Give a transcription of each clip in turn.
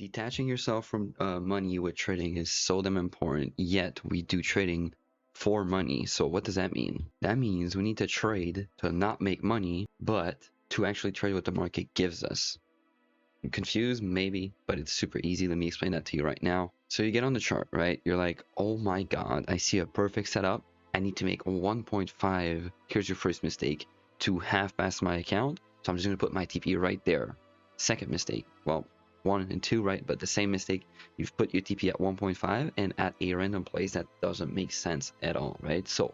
Detaching yourself from money with trading is so damn important, yet we do trading for money. So what does that mean? That means we need to trade to not make money, but to actually trade what the market gives us. I'm confused, maybe, but it's super easy. Let me explain that to you right now. So you get on the chart, right? You're like, oh my God, I see a perfect setup. I need to make 1.5. Here's your first mistake, to half pass my account. So I'm just going to put my TP right there. Second mistake, well, 1 and 2, right? But the same mistake, you've put your TP at 1.5 and at a random place that doesn't make sense at all, right? So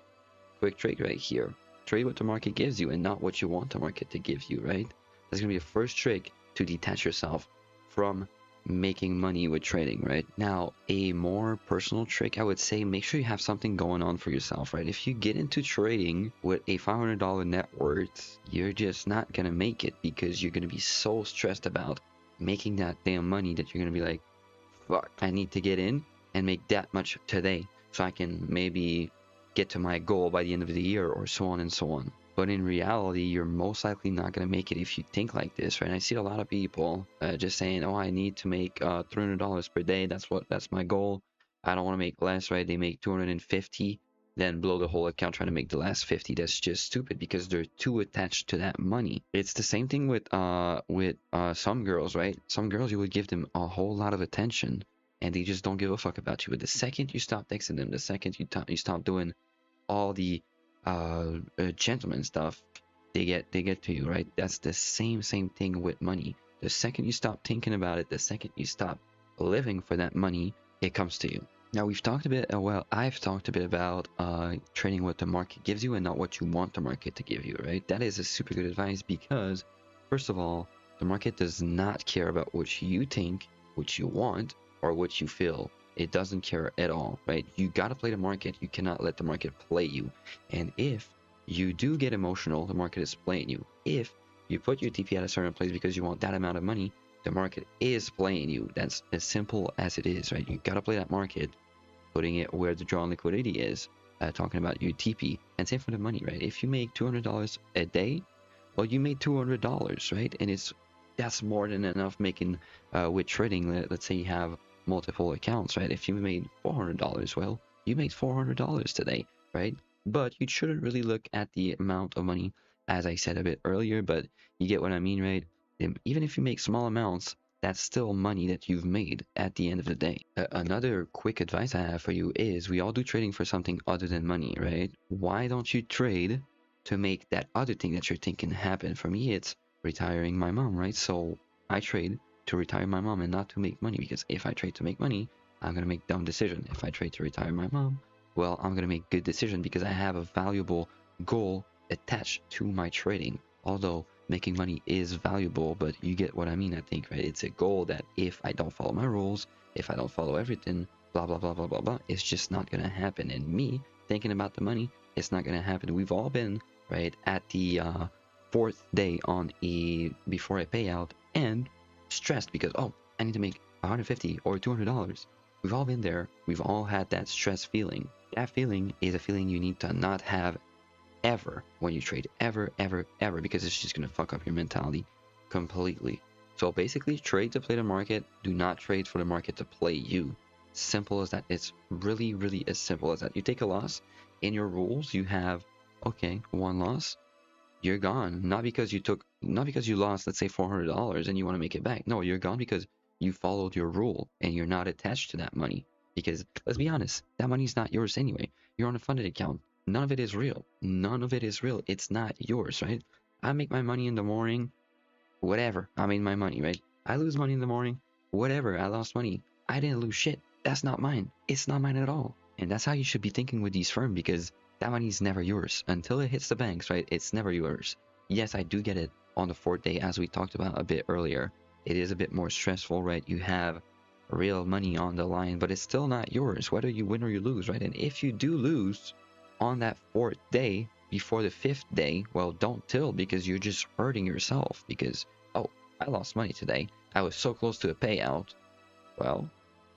quick trick right here. Trade what the market gives you and not what you want the market to give you, right? That's going to be a first trick to detach yourself from making money with trading, right? Now, a more personal trick, I would say, make sure you have something going on for yourself, right? If you get into trading with a $500 net worth, you're just not going to make it because you're going to be so stressed about making that damn money that you're going to be like, fuck, I need to get in and make that much today so I can maybe get to my goal by the end of the year, or so on and so on. But in reality, you're most likely not going to make it if you think like this, right? I see a lot of people just saying, oh, I need to make $300 per day. That's my goal. I don't want to make less, right? They make 250, then blow the whole account trying to make the last 50. That's just stupid because they're too attached to that money. It's the same thing with some girls, right? Some girls, you would give them a whole lot of attention and they just don't give a fuck about you. But the second you stop texting them, the second you stop doing all the gentleman stuff, they get to you, right? That's the same thing with money. The second you stop thinking about it, the second you stop living for that money, it comes to you. Now we've talked a bit, I've talked a bit about trading what the market gives you and not what you want the market to give you, right? That is a super good advice because, first of all, the market does not care about what you think, what you want, or what you feel. It doesn't care at all, right? You got to play the market. You cannot let the market play you. And if you do get emotional, the market is playing you. If you put your TP at a certain place because you want that amount of money, the market is playing you. That's as simple as it is, right? You got to play that market, putting it where the draw on liquidity is, talking about your TP. And same for the money, right? If you make $200 a day, well, you made $200, right? And that's more than enough making with trading. Let's say you have multiple accounts, right? If you made $400, well, you made $400 today, right? But you shouldn't really look at the amount of money, as I said a bit earlier, but you get what I mean, right? Even if you make small amounts, that's still money that you've made at the end of the day. Another quick advice I have for you is we all do trading for something other than money, right? Why don't you trade to make that other thing that you're thinking happen? For me, it's retiring my mom, right? So I trade to retire my mom and not to make money, because if I trade to make money, I'm going to make dumb decision. If I trade to retire my mom, well, I'm going to make good decision because I have a valuable goal attached to my trading. Although making money is valuable, but you get what I mean, I think, right? It's a goal that if I don't follow my rules, if I don't follow everything, blah, blah, blah, blah, blah, blah, it's just not going to happen. And me thinking about the money, it's not going to happen. We've all been, right, at the fourth day on before a payout and stressed because, oh, I need to make $150 or $200. We've all been there. We've all had that stress feeling. That feeling is a feeling you need to not have ever when you trade, ever, because it's just going to fuck up your mentality completely. So basically, trade to play the market. Do not trade for the market to play you. Simple as that. It's really, really as simple as that. You take a loss in your rules. You have, okay, one loss. You're gone. Not because you lost, let's say $400 and you want to make it back. No, you're gone because you followed your rule and you're not attached to that money. Because let's be honest, that money's not yours anyway. You're on a funded account. None of it is real. None of it is real. It's not yours, right? I make my money in the morning, whatever. I made my money, right? I lose money in the morning, whatever. I lost money. I didn't lose shit. That's not mine. It's not mine at all. And that's how you should be thinking with these firms, because that money is never yours until it hits the banks, right? It's never yours. Yes, I do get it on the fourth day, as we talked about a bit earlier. It is a bit more stressful, right? You have real money on the line, but it's still not yours, whether you win or you lose, right? And if you do lose on that fourth day before the fifth day, well, don't tilt, because you're just hurting yourself because, oh, I lost money today. I was so close to a payout. Well,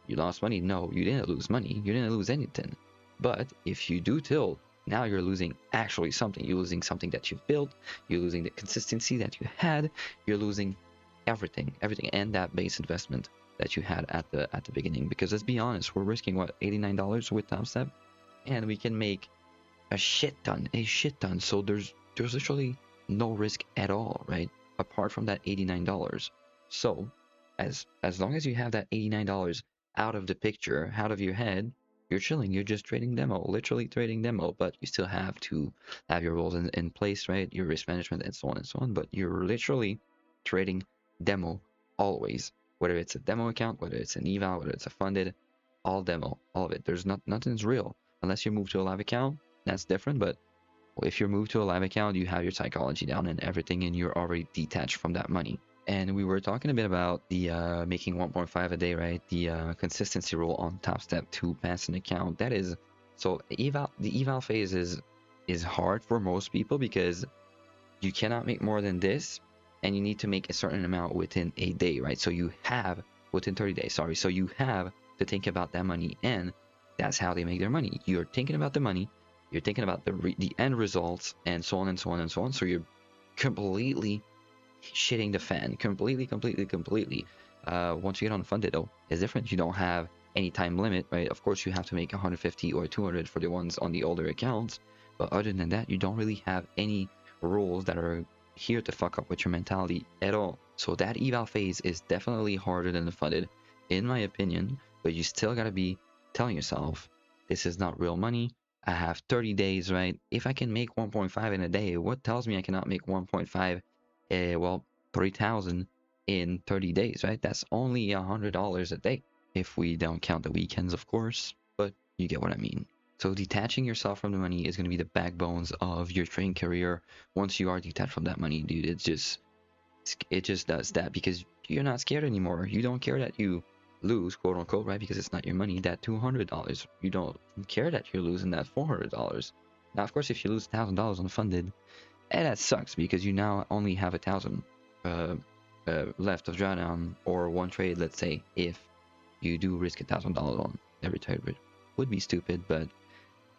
you lost money. No, you didn't lose money. You didn't lose anything. But if you do tilt, now you're losing actually something. You're losing something that you've built. You're losing the consistency that you had. You're losing everything, and that base investment that you had at the beginning. Because let's be honest, we're risking what, $89 with Top and we can make a shit ton. So there's literally no risk at all, right? Apart from that $89. So as long as you have that $89 out of the picture, out of your head, you're chilling. You're just trading demo, literally trading demo, but you still have to have your rules in place, right? Your risk management and so on and so on. But you're literally trading demo always, whether it's a demo account, whether it's an eval, whether it's a funded, all demo, all of it. There's nothing's real unless you move to a live account. That's different. But if you're moved to a live account, you have your psychology down and everything, and you're already detached from that money. And we were talking a bit about the making 1.5 a day, right? The consistency rule on Top Step to pass an account. That is, so the eval phase is hard for most people because you cannot make more than this, and you need to make a certain amount within a day, right? So you have within 30 days, sorry. So you have to think about that money, and that's how they make their money. You're thinking about the money, you're thinking about the end results, and so on and so on and so on. So you're completely shitting the fan, completely. Once you get unfunded, though, it's different. You don't have any time limit, right? Of course, you have to make 150 or 200 for the ones on the older accounts, but other than that, you don't really have any rules that are here to fuck up with your mentality at all. So that eval phase is definitely harder than the funded, in my opinion, but you still gotta be telling yourself, this is not real money. I have 30 days, right? If I can make 1.5 in a day, what tells me I cannot make 1.5, well, 3,000 in 30 days, right? That's only $100 a day, if we don't count the weekends, of course, but you get what I mean. So detaching yourself from the money is going to be the backbones of your trading career. Once you are detached from that money, dude, it just does that because you're not scared anymore. You don't care that you lose, quote unquote, right? Because it's not your money, that $200. You don't care that you're losing that $400. Now, of course, if you lose $1,000 unfunded, that sucks because you now only have 1,000 left of drawdown or one trade, let's say, if you do risk $1,000 on every trade, which would be stupid, but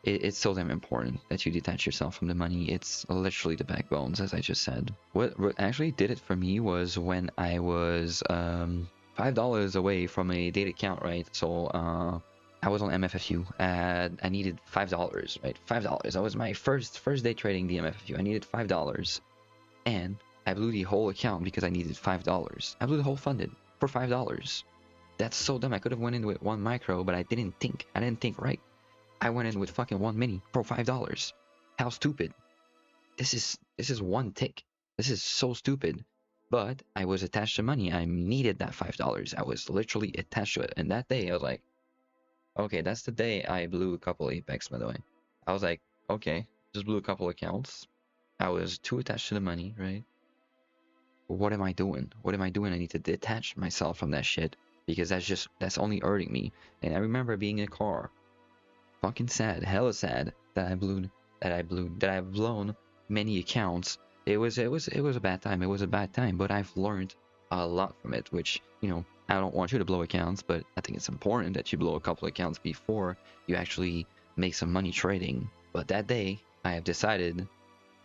it's so damn important that you detach yourself from the money. It's literally the backbones, as I just said. What actually did it for me was when I was $5 away from a date account, right? So I was on MFFU and I needed $5, right? $5. That was my first day trading the MFFU. I needed $5, and I blew the whole account because I needed $5. I blew the whole funded for $5. That's so dumb. I could have went in with one micro, but I didn't think. I didn't think right. I went in with fucking one mini for $5. How stupid. This is one tick. This is so stupid. But I was attached to money. I needed that $5. I was literally attached to it. And that day I was like, okay, that's the day I blew a couple Apex, by the way. I was like, okay, just blew a couple accounts. I was too attached to the money, right? What am I doing? What am I doing? I need to detach myself from that shit because that's only hurting me. And I remember being in a car, fucking sad, hella sad that I've blown many accounts. It was a bad time. It was a bad time, but I've learned a lot from it, which, you know, I don't want you to blow accounts, but I think it's important that you blow a couple accounts before you actually make some money trading. But that day, I have decided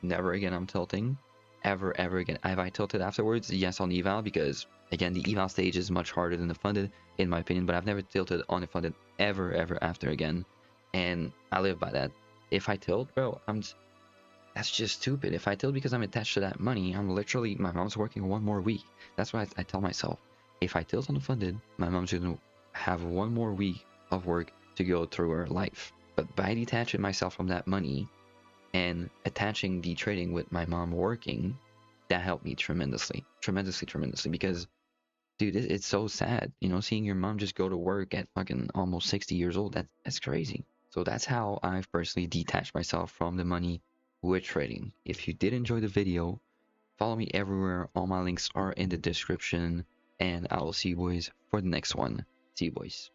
never again I'm tilting. Ever again. Have I tilted afterwards? Yes, on the eval, because again, the eval stage is much harder than the funded, in my opinion, but I've never tilted on the funded ever after again. And I live by that. If I tilt, bro, that's just stupid. If I tilt because I'm attached to that money, I'm literally, my mom's working one more week. That's why I tell myself, if I tilt on the funded, my mom's gonna have one more week of work to go through her life. But by detaching myself from that money and attaching the trading with my mom working, that helped me tremendously, because dude, it's so sad, you know, seeing your mom just go to work at fucking almost 60 years old. That's crazy. So that's how I've personally detached myself from the money with trading. If you did enjoy the video, follow me everywhere. All my links are in the description, and I will see you boys for the next one. See you boys.